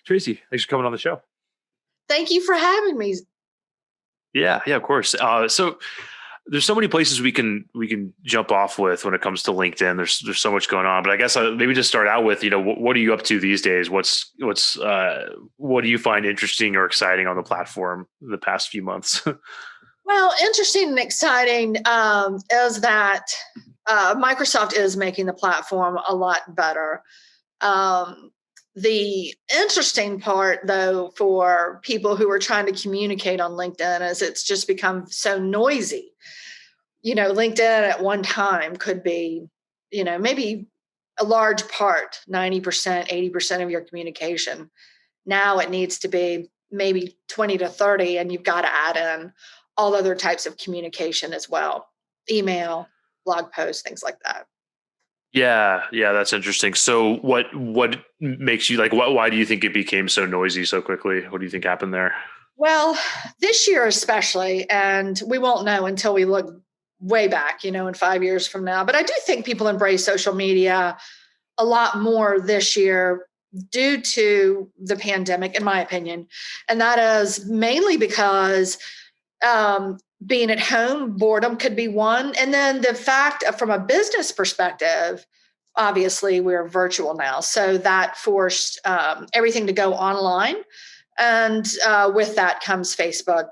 Tracey, thanks for coming on the show. Thank you for having me. Yeah, of course. So there's so many places we can jump off with when it comes to LinkedIn. There's so much going on, but I guess maybe just start out with what are you up to these days? What do you find interesting or exciting on the platform the past few months? Well, interesting and exciting is that Microsoft is making the platform a lot better. Um, the interesting part, though, for people who are trying to communicate on LinkedIn is it's just become so noisy. LinkedIn at one time could be, maybe a large part, 90%, 80% of your communication. Now it needs to be maybe 20 to 30, and you've got to add in all other types of communication as well, email, blog posts, things like that. Yeah, that's interesting. So what makes you like why do you think it became so noisy so quickly? What do you think happened there? Well, this year especially, and we won't know until we look way back, in 5 years from now. But I do think people embrace social media a lot more this year due to the pandemic, in my opinion. And that is mainly because being at home, boredom could be one. And then the fact from a business perspective, obviously we're virtual now. So that forced everything to go online. And with that comes Facebook,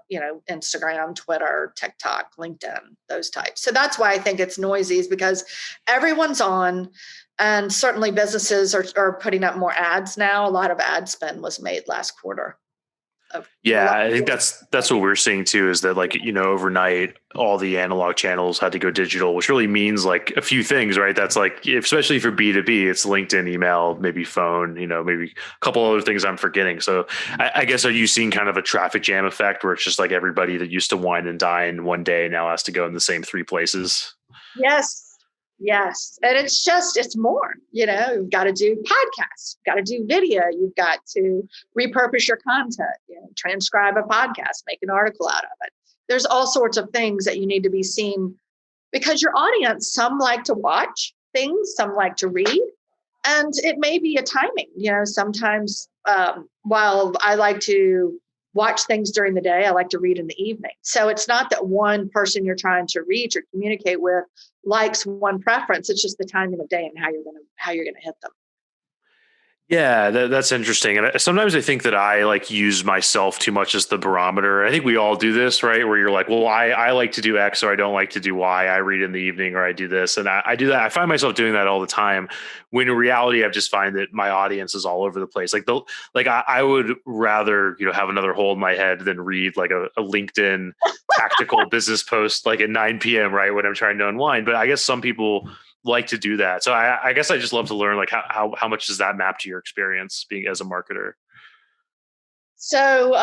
Instagram, Twitter, TikTok, LinkedIn, those types. So that's why I think it's noisy, is because everyone's on. And certainly businesses are putting up more ads now. A lot of ad spend was made last quarter. Yeah, I think that's what we're seeing too, is that overnight all the analog channels had to go digital, which really means like a few things, right? That's like, especially for B2B, it's LinkedIn, email, maybe phone, maybe a couple other things I'm forgetting. So I guess, are you seeing kind of a traffic jam effect where it's just like everybody that used to wine and dine one day now has to go in the same three places? Yes. Yes. And it's more, you've got to do podcasts, you've got to do video, you've got to repurpose your content, transcribe a podcast, make an article out of it. There's all sorts of things that you need to be seen because your audience, some like to watch things, some like to read, and it may be a timing, sometimes while I like to watch things during the day, I like to read in the evening. So it's not that one person you're trying to reach or communicate with likes one preference. It's just the timing of day and how you're gonna hit them. Yeah, that's interesting. And sometimes I think that I like use myself too much as the barometer. I think we all do this, right? Where you're like, well, I like to do X or I don't like to do Y. I read in the evening or I do this. And I do that. I find myself doing that all the time. When in reality, I just find that my audience is all over the place. I would rather, have another hole in my head than read like a LinkedIn tactical business post like at 9 p.m., right? When I'm trying to unwind. But I guess some people like to do that. So I guess I just love to learn like how much does that map to your experience being as a marketer? So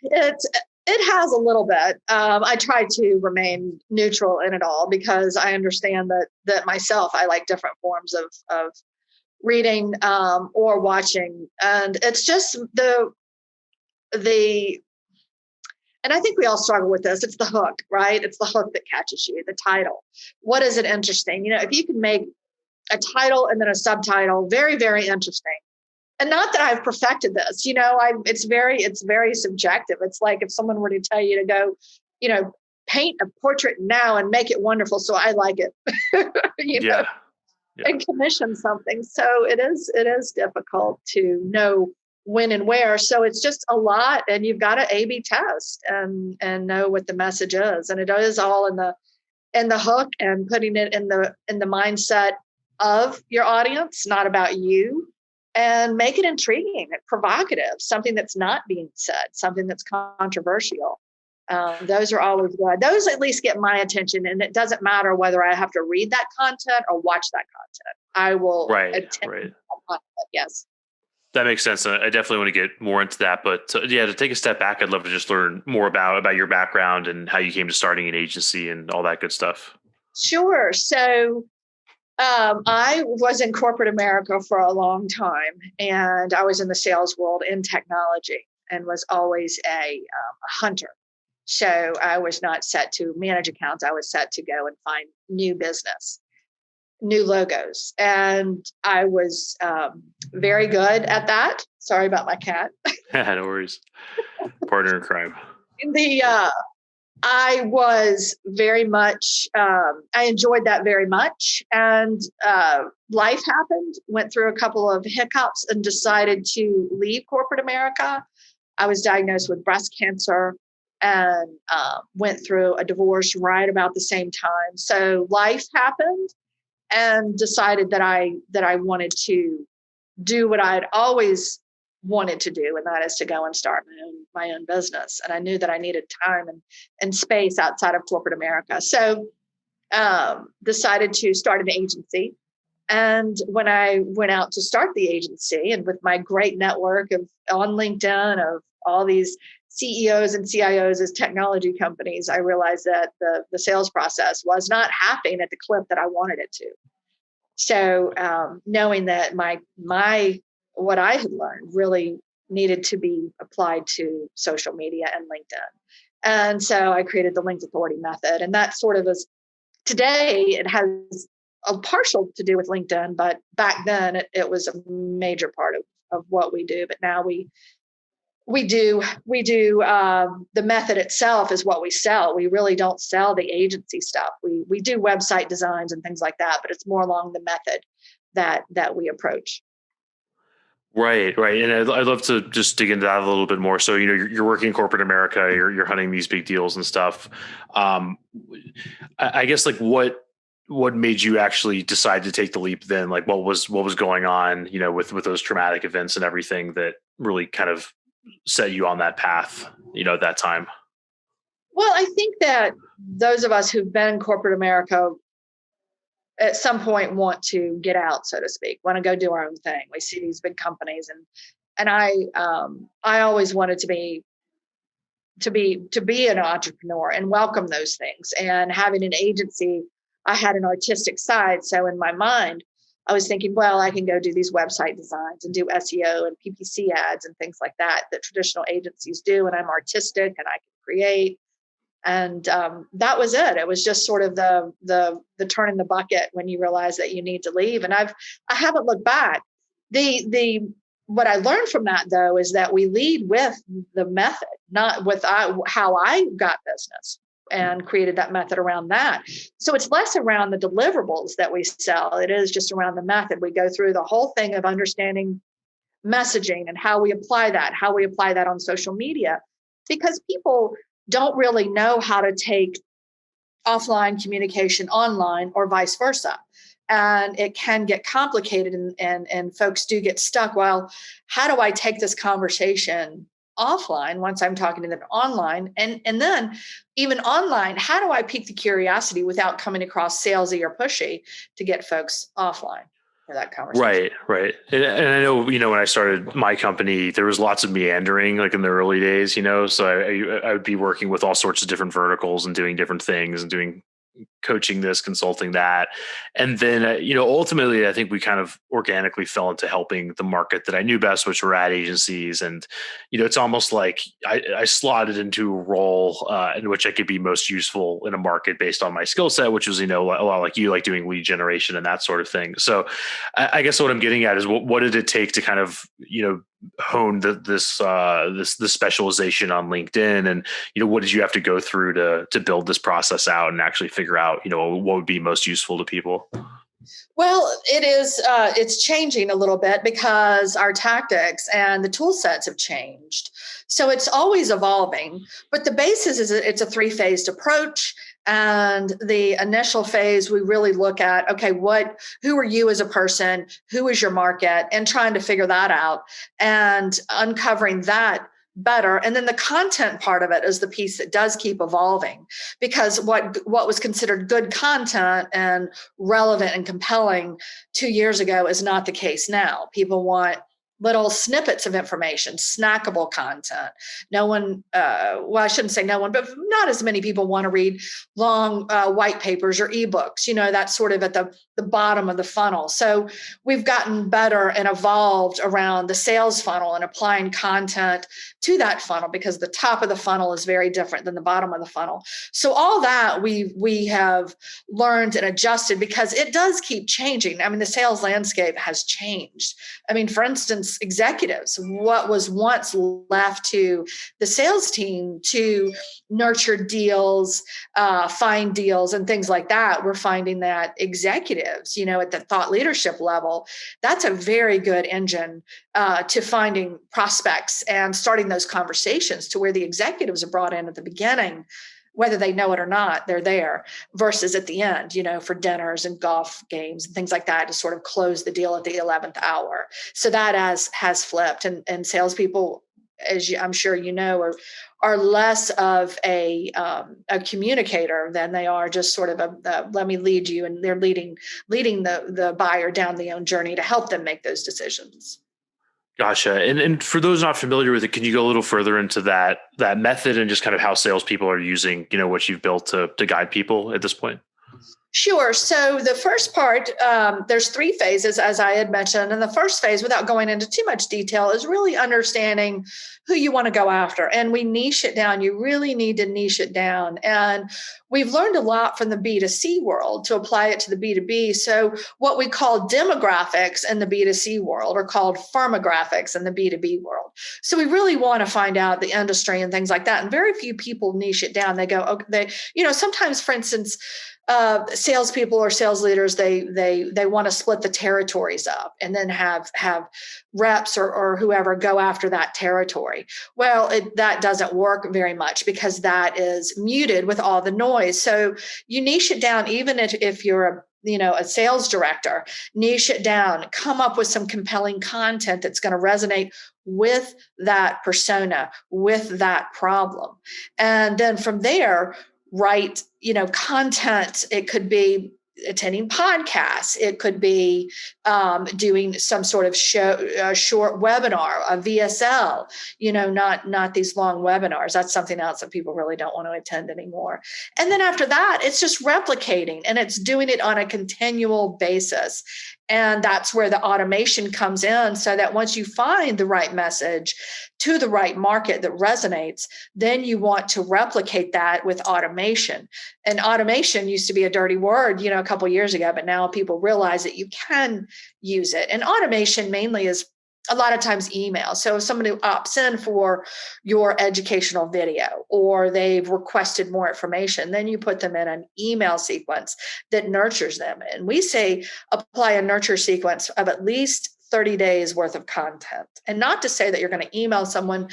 it has a little bit. I try to remain neutral in it all because I understand that myself, I like different forms of reading or watching, and it's just the and I think we all struggle with this. It's the hook, right? It's the hook that catches you, the title. What is it interesting? If you can make a title and then a subtitle very, very interesting. And not that I've perfected this, it's very subjective. It's like if someone were to tell you to go, paint a portrait now and make it wonderful. So I like it, Yeah. and commission something. So it is difficult to know when and where. So it's just a lot, and you've got to A/B test and know what the message is. And it is all in the hook and putting it in the mindset of your audience, not about you, and make it intriguing and provocative, something that's not being said, something that's controversial. Those are always good. Those at least get my attention, and it doesn't matter whether I have to read that content or watch that content. I will attend Right. that content, yes. That makes sense. I definitely want to get more into that, but to take a step back, I'd love to just learn more about your background and how you came to starting an agency and all that good stuff. Sure. So I was in corporate America for a long time, and I was in the sales world in technology and was always a hunter. So I was not set to manage accounts. I was set to go and find new business. new logos. And I was very good at that. Sorry about my cat. No worries. Partner in crime. The I was very much, I enjoyed that very much. And life happened, went through a couple of hiccups and decided to leave corporate America. I was diagnosed with breast cancer and went through a divorce right about the same time. So life happened and decided that I wanted to do what I'd always wanted to do, and that is to go and start my own business. And I knew that I needed time and space outside of corporate America. So decided to start an agency. And when I went out to start the agency, and with my great network of on LinkedIn of all these CEOs and CIOs as technology companies, I realized that the sales process was not happening at the clip that I wanted it to. So knowing that my what I had learned really needed to be applied to social media and LinkedIn. And so I created the LinkedAuthority Method. And that sort of is today, it has a partial to do with LinkedIn, but back then it was a major part of what we do. But now we do the method itself is what we sell. We really don't sell the agency stuff. We do website designs and things like that, but it's more along the method that we approach. Right, right, and I'd love to just dig into that a little bit more. So, you're working in corporate America, you're hunting these big deals and stuff. I guess like what made you actually decide to take the leap then? Like what was going on, with those traumatic events and everything that really kind of set you on that path, at that time? Well, I think that those of us who've been in corporate America at some point want to get out, so to speak, want to go do our own thing. We see these big companies, and I always wanted to be an entrepreneur and welcome those things. And having an agency, I had an artistic side, so in my mind, I was thinking, well, I can go do these website designs and do SEO and PPC ads and things like that traditional agencies do, and I'm artistic and I can create. And that was it. It was just sort of the turn in the bucket when you realize that you need to leave. And I haven't looked back. The what I learned from that though is that we lead with the method, not with how I got business and created that method around that. So it's less around the deliverables that we sell. It is just around the method. We go through the whole thing of understanding messaging and how we apply that on social media, because people don't really know how to take offline communication online or vice versa. And it can get complicated and folks do get stuck. Well, how do I take this conversation offline once I'm talking to them online? And then even online, how do I pique the curiosity without coming across salesy or pushy to get folks offline for that conversation? Right. And I know, when I started my company, there was lots of meandering, like in the early days, so I would be working with all sorts of different verticals and doing different things and doing coaching this, consulting that. And then, ultimately, I think we kind of organically fell into helping the market that I knew best, which were ad agencies. And, it's almost like I slotted into a role in which I could be most useful in a market based on my skill set, which was, a lot like you, like doing lead generation and that sort of thing. So I guess what I'm getting at is what did it take to kind of, hone this specialization on LinkedIn, and what did you have to go through to build this process out and actually figure out what would be most useful to people? Well, it's changing a little bit because our tactics and the tool sets have changed. So it's always evolving, but the basis is it's a three-phased approach. And the initial phase, we really look at, okay, who are you as a person? Who is your market? And trying to figure that out and uncovering that better. And then the content part of it is the piece that does keep evolving, because what was considered good content and relevant and compelling 2 years ago is not the case now. People want little snippets of information, snackable content. No one, well, I shouldn't say no one, but not as many people want to read long white papers or ebooks. That's sort of at the bottom of the funnel. So we've gotten better and evolved around the sales funnel and applying content to that funnel, because the top of the funnel is very different than the bottom of the funnel. So all that we have learned and adjusted, because it does keep changing. I mean, the sales landscape has changed. I mean, for instance, executives, what was once left to the sales team to nurture deals, find deals and things like that, we're finding that executives, at the thought leadership level, that's a very good engine to finding prospects and starting those conversations, to where the executives are brought in at the beginning, whether they know it or not, they're there, versus at the end, for dinners and golf games and things like that, to sort of close the deal at the 11th hour. So that has flipped, and salespeople, I'm sure are less of a communicator than they are just sort of a let me lead you, and they're leading the buyer down the own journey to help them make those decisions. Gotcha. And for those not familiar with it, can you go a little further into that method and just kind of how salespeople are using, what you've built to guide people at this point? Sure. So the first part, there's 3 phases, as I had mentioned. And the first phase, without going into too much detail, is really understanding who you want to go after. And we niche it down. You really need to niche it down. And we've learned a lot from the B2C world to apply it to the B2B. So what we call demographics in the B2C world are called firmographics in the B2B world. So we really want to find out the industry and things like that. And very few people niche it down. They go, okay, sometimes, for instance, salespeople or sales leaders, they want to split the territories up and then have reps or whoever go after that territory. Well, that doesn't work very much, because that is muted with all the noise. So you niche it down, even if you're a sales director, niche it down, come up with some compelling content that's going to resonate with that persona, with that problem. And then from there, write, content. It could be attending podcasts. It could be doing some sort of short webinar, a VSL, not these long webinars. That's something else that people really don't want to attend anymore. And then after that, it's just replicating, and it's doing it on a continual basis. And that's where the automation comes in, so that once you find the right message to the right market that resonates, then you want to replicate that with automation. And automation used to be a dirty word, a couple of years ago, but now people realize that you can use it. And automation mainly is a lot of times email. So if somebody opts in for your educational video, or they've requested more information, then you put them in an email sequence that nurtures them. And we say apply a nurture sequence of at least 30 days worth of content. And not to say that you're going to email someone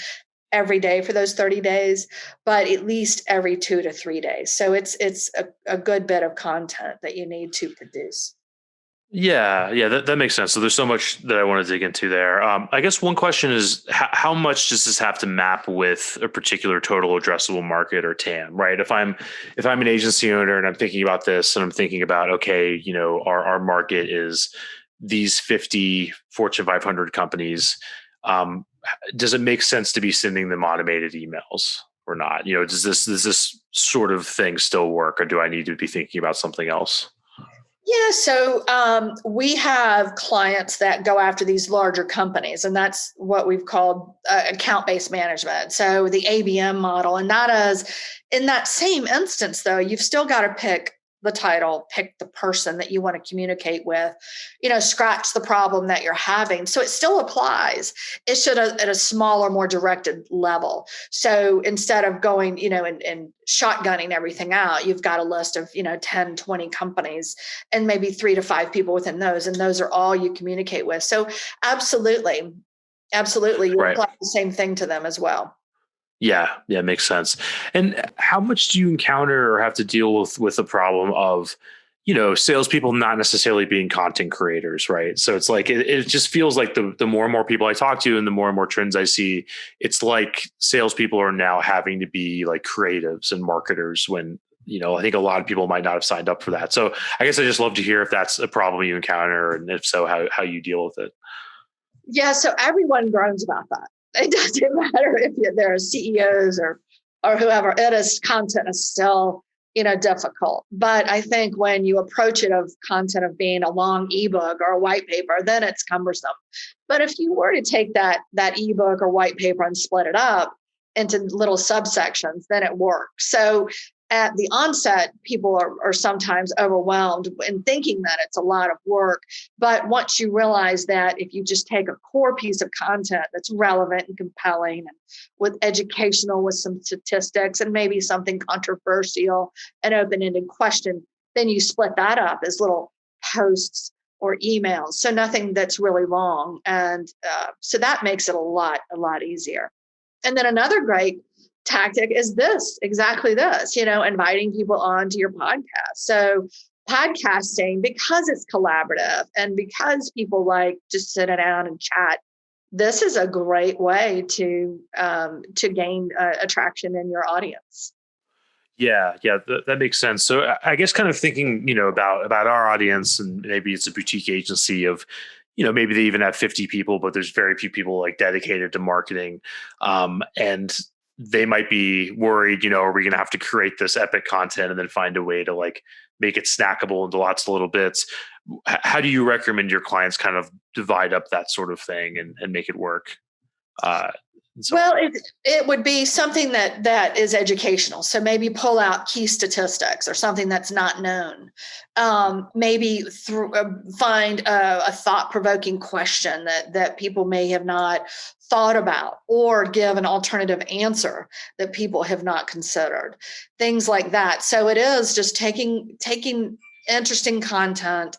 every day for those 30 days, but at least every 2 to 3 days. So it's a good bit of content that you need to produce. Yeah, that makes sense. So there's so much that I want to dig into there. I guess one question is, how much does this have to map with a particular total addressable market, or TAM, right? If I'm an agency owner and I'm thinking about this, and I'm thinking about, okay, our market is these 50 Fortune 500 companies, does it make sense to be sending them automated emails or not? Does this sort of thing still work, or do I need to be thinking about something else? Yeah, so we have clients that go after these larger companies, and that's what we've called account-based management. So the ABM model, and that is, in that same instance, though, you've still got to pick the title, pick the person that you want to communicate with, scratch the problem that you're having. So it still applies. It's just at a smaller, more directed level. So instead of going, and shotgunning everything out, you've got a list of, 10, 20 companies, and maybe 3 to 5 people within those. And those are all you communicate with. So absolutely, you Right. apply the same thing to them as well. Yeah, makes sense. And how much do you encounter or have to deal with the problem of, salespeople not necessarily being content creators, right? So it's like it just feels like the more and more people I talk to, and the more and more trends I see, it's like salespeople are now having to be like creatives and marketers, when I think a lot of people might not have signed up for that. So I guess I just love to hear if that's a problem you encounter, and if so, how you deal with it. Yeah, so everyone groans about that. It doesn't matter if they're CEOs or whoever. It is content is still difficult. But I think when you approach it of content of being a long ebook or a white paper, then it's cumbersome. But if you were to take that ebook or white paper and split it up into little subsections, then it works. So at the onset, people are sometimes overwhelmed in thinking that it's a lot of work. But once you realize that if you just take a core piece of content that's relevant and compelling and with educational, with some statistics and maybe something controversial, an open-ended question, then you split that up as little posts or emails. So nothing that's really long. And so that makes it a lot easier. And then another great tactic is exactly this, inviting people onto your podcast. So podcasting, because it's collaborative and because people like to sit down and chat, this is a great way to gain attraction in your audience. Yeah, that makes sense. So I guess kind of thinking, about our audience, and maybe it's a boutique agency of, maybe they even have 50 people, but there's very few people like dedicated to marketing. And they might be worried, are we going to have to create this epic content and then find a way to like make it snackable into lots of little bits? How do you recommend your clients kind of divide up that sort of thing and make it work? Well, it would be something that is educational. So maybe pull out key statistics or something that's not known. Maybe find a thought-provoking question that people may have not thought about, or give an alternative answer that people have not considered. Things like that. So it is just taking interesting content,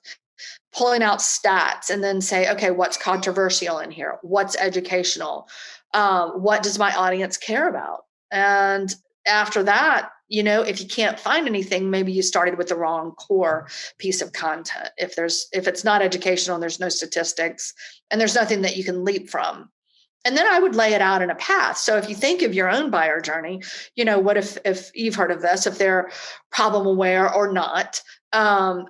pulling out stats, and then say, okay, what's controversial in here? What's educational? What does my audience care about? And after that, if you can't find anything, maybe you started with the wrong core piece of content. If it's not educational and there's no statistics and there's nothing that you can leap from. And then I would lay it out in a path. So if you think of your own buyer journey, what if you've heard of this, if they're problem aware or not,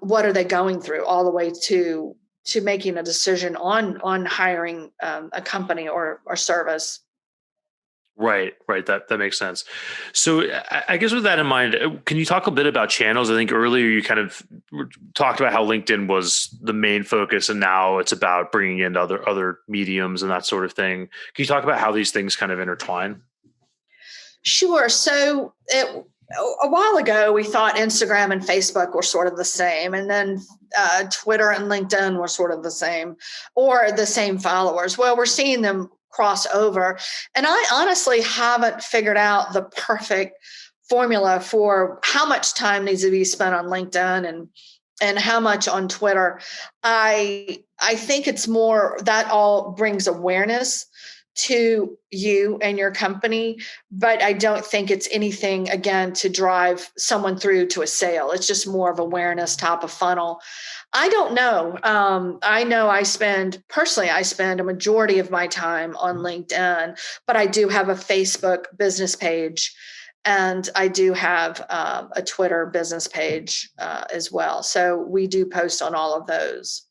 what are they going through all the way to making a decision on hiring a company or service. Right. That makes sense. So I guess with that in mind, can you talk a bit about channels? I think earlier you kind of talked about how LinkedIn was the main focus, and now it's about bringing in other mediums and that sort of thing. Can you talk about how these things kind of intertwine? Sure. So a while ago, we thought Instagram and Facebook were sort of the same, and then Twitter and LinkedIn were sort of the same, or the same followers. Well, we're seeing them cross over, and I honestly haven't figured out the perfect formula for how much time needs to be spent on LinkedIn and how much on Twitter. I think it's more that all brings awareness to you and your company, but I don't think it's anything, again, to drive someone through to a sale. It's just more of awareness, top of funnel. I don't know. I know I spend a majority of my time on LinkedIn, but I do have a Facebook business page, and I do have a Twitter business page as well. So we do post on all of those.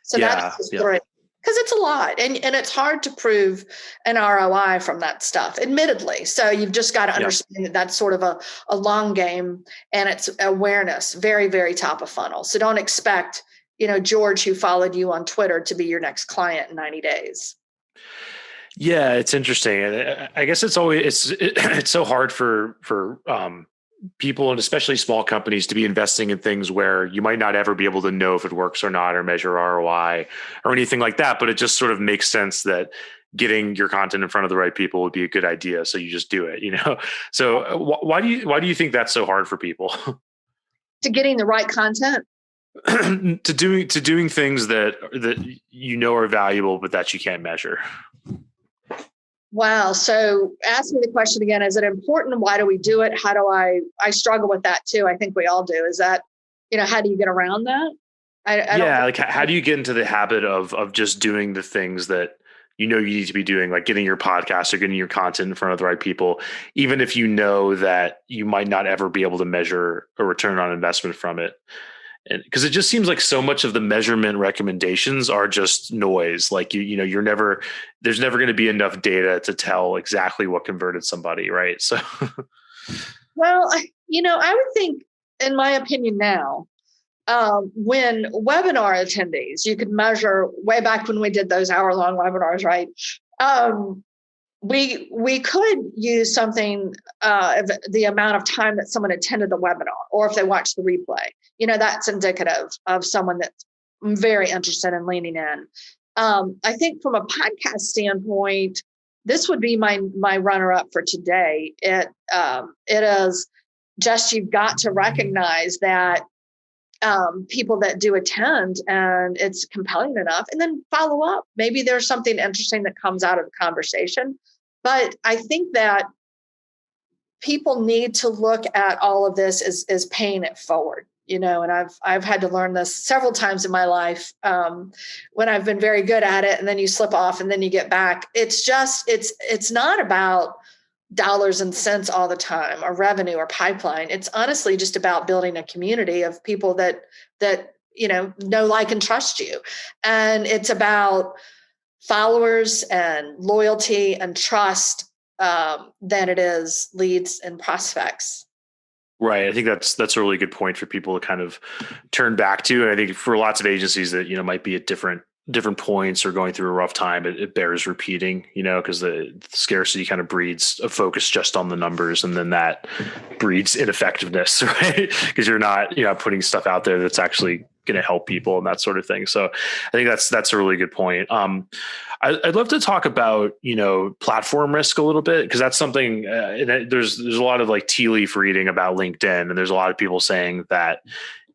So Yeah. that's great. Because it's a lot, and it's hard to prove an ROI from that stuff, admittedly. So you've just got to understand that that's sort of a long game, and it's awareness, very, very top of funnel. So don't expect, George, who followed you on Twitter, to be your next client in 90 days. Yeah, it's interesting. And I guess it's so hard for people, and especially small companies, to be investing in things where you might not ever be able to know if it works or not, or measure ROI or anything like that. But it just sort of makes sense that getting your content in front of the right people would be a good idea. So you just do it, So why do you think that's so hard for people? To getting the right content. to doing things that are valuable, but that you can't measure. Wow. So ask me the question again. Is it important? Why do we do it? How do I struggle with that too. I think we all do. Is that, how do you get around that? Like how do you get into the habit of just doing the things that you need to be doing, like getting your podcast or getting your content in front of the right people, even if you know that you might not ever be able to measure a return on investment from it? because it just seems like so much of the measurement recommendations are just noise. Like you're never, there's never going to be enough data to tell exactly what converted somebody, right? So Well, I would think, in my opinion now, when webinar attendees, you could measure way back when we did those hour-long webinars, right? Um, we could use something, the amount of time that someone attended the webinar, or if they watched the replay. That's indicative of someone that's very interested in leaning in. I think from a podcast standpoint, this would be my runner-up for today. It is just, you've got to recognize that people that do attend and it's compelling enough, and then follow up. Maybe there's something interesting that comes out of the conversation. But I think that people need to look at all of this as paying it forward, and I've had to learn this several times in my life, when I've been very good at it, and then you slip off and then you get back. It's not about dollars and cents all the time, or revenue or pipeline. It's honestly just about building a community of people that know, like, and trust you. And it's about followers and loyalty and trust, than it is leads and prospects. right. I think that's a really good point for people to kind of turn back to. And I think for lots of agencies that, might be at different points or going through a rough time, it bears repeating, because the scarcity kind of breeds a focus just on the numbers, and then that breeds ineffectiveness, right? Because you're not putting stuff out there that's actually going to help people and that sort of thing. So I think that's a really good point. I'd love to talk about platform risk a little bit, because that's something. And there's a lot of like tea leaf reading about LinkedIn, and there's a lot of people saying that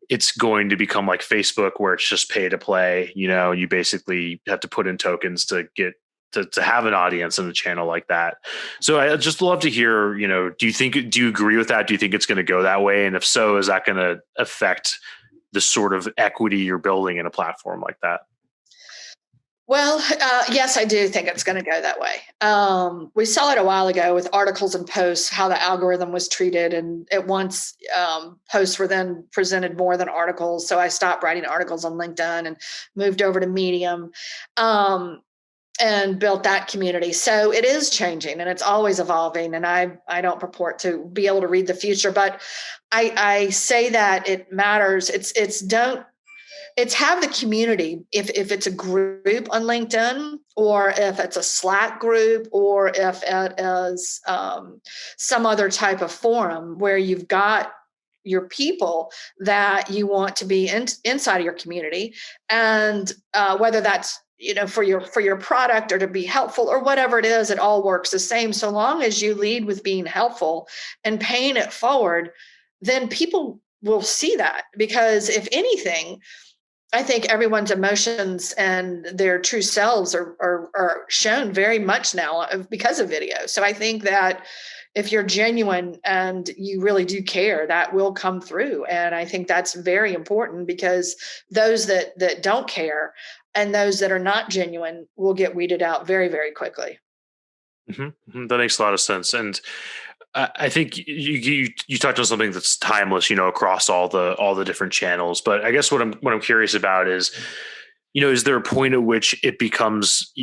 it's going to become like Facebook, where it's just pay to play. You basically have to put in tokens to get to have an audience in a channel like that. So I just love to hear, do you agree with that? Do you think it's going to go that way? And if so, is that going to affect the sort of equity you're building in a platform like that? Well, yes, I do think it's going to go that way. We saw it a while ago with articles and posts, how the algorithm was treated. And at once, posts were then presented more than articles. So I stopped writing articles on LinkedIn and moved over to Medium, and built that community. So it is changing, and it's always evolving. And I don't purport to be able to read the future, but I say that it matters. It's have the community. If it's a group on LinkedIn, or if it's a Slack group, or if it is some other type of forum where you've got your people that you want to be inside of your community, and whether that's for your product or to be helpful or whatever it is, it all works the same. So long as you lead with being helpful and paying it forward, then people will see that. Because if anything, I think everyone's emotions and their true selves are shown very much now because of video. So I think that if you're genuine and you really do care, that will come through. And I think that's very important, because those that don't care and those that are not genuine will get weeded out very, very quickly. Mm-hmm. That makes a lot of sense. And I think you touched on something that's timeless, across all the different channels. But I guess what I'm curious about is, is there a point at which it becomes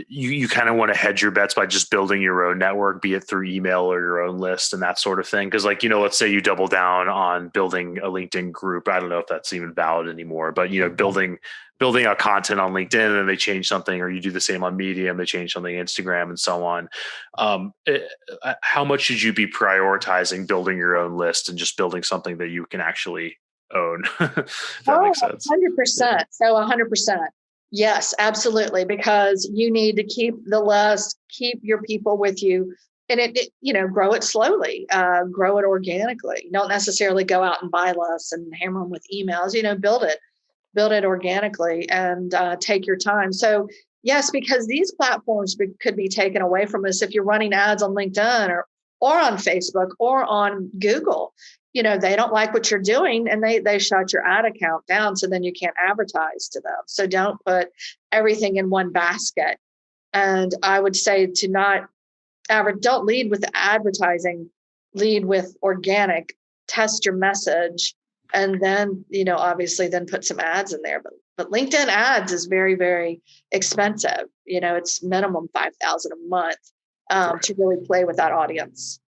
you kind of want to hedge your bets by just building your own network, be it through email or your own list and that sort of thing? Because let's say you double down on building a LinkedIn group. I don't know if that's even valid anymore, but building out content on LinkedIn, and then they change something, or you do the same on Medium, they change something, Instagram, and so on. How much should you be prioritizing building your own list and just building something that you can actually own? If that makes sense. 100%. So 100%. Yes, absolutely. Because you need to keep the list, keep your people with you, and grow it slowly, grow it organically. You don't necessarily go out and buy lists and hammer them with emails. Build it organically, and take your time. So yes, because these platforms could be taken away from us if you're running ads on LinkedIn or on Facebook or on Google. They don't like what you're doing, and they shut your ad account down. So then you can't advertise to them. So don't put everything in one basket. And I would say to don't lead with advertising, lead with organic, test your message, And then, obviously then put some ads in there. But LinkedIn ads is very, very expensive. It's minimum 5,000 a month Right. to really play with that audience.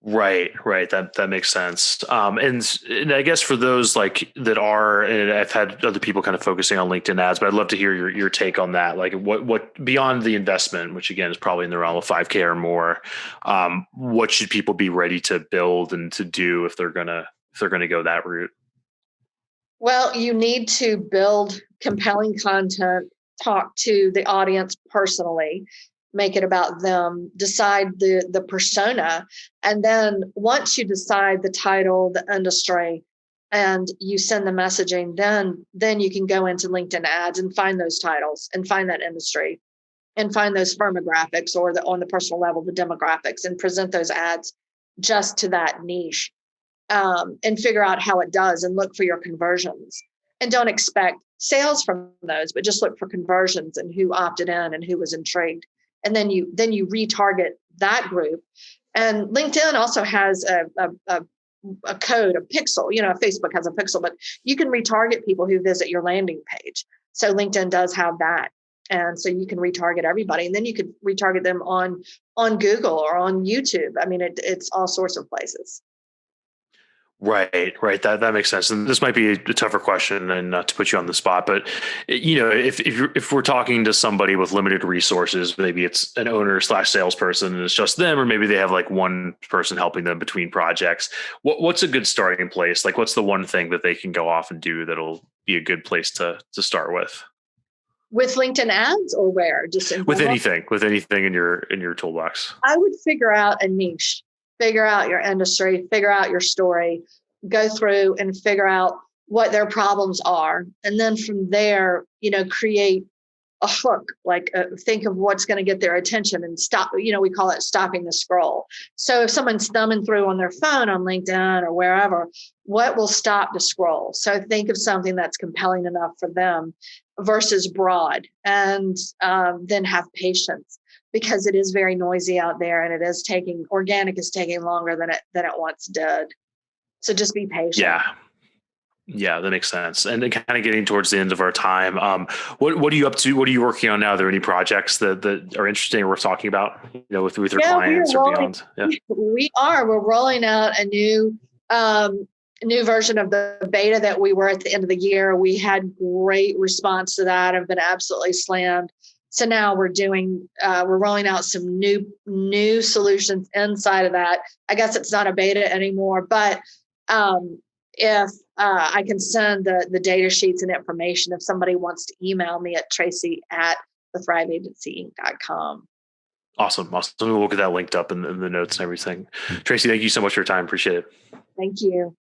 Right. That makes sense. And I guess for those like that are, and I've had other people kind of focusing on LinkedIn ads, but I'd love to hear your take on that. Like what beyond the investment, which again is probably in the realm of 5K or more, what should people be ready to build and to do if they're gonna go that route? Well, you need to build compelling content, talk to the audience personally, make it about them, decide the persona, and then once you decide the title, the industry, and you send the messaging, then you can go into LinkedIn ads and find those titles and find that industry and find those firmographics or on the personal level, the demographics, and present those ads just to that niche, and figure out how it does and look for your conversions. And don't expect sales from those, but just look for conversions and who opted in and who was intrigued. And then you retarget that group. And LinkedIn also has a code, a pixel. Facebook has a pixel, but you can retarget people who visit your landing page. So LinkedIn does have that. And so you can retarget everybody. And then you could retarget them on Google or on YouTube. I mean, it's all sorts of places. Right. That makes sense. And this might be a tougher question, and not to put you on the spot, but if we're talking to somebody with limited resources, maybe it's an owner slash salesperson, and it's just them, or maybe they have like one person helping them between projects. What's a good starting place? Like, what's the one thing that they can go off and do that'll be a good place to start with? With LinkedIn ads or where? Just in With general? anything in your toolbox. I would figure out a niche, figure out your industry, figure out your story, go through and figure out what their problems are. And then from there, create a hook, like think of what's going to get their attention and stop. We call it stopping the scroll. So if someone's thumbing through on their phone on LinkedIn or wherever, what will stop the scroll? So think of something that's compelling enough for them versus broad, and then have patience, because it is very noisy out there, and organic is taking longer than it once did. So just be patient. Yeah. Yeah, that makes sense. And then kind of getting towards the end of our time, what are you up to? What are you working on now? Are there any projects that are interesting or worth talking about? With your Yeah, clients or beyond? Yeah. we're rolling out a new version of the beta that we were at the end of the year. We had great response to that. I've been absolutely slammed. So now we're rolling out some new solutions inside of that. I guess it's not a beta anymore, but if I can send the data sheets and information if somebody wants to email me at Tracey at thethriveagency.com. Awesome. We'll get that linked up in the notes and everything. Tracey, thank you so much for your time. Appreciate it. Thank you.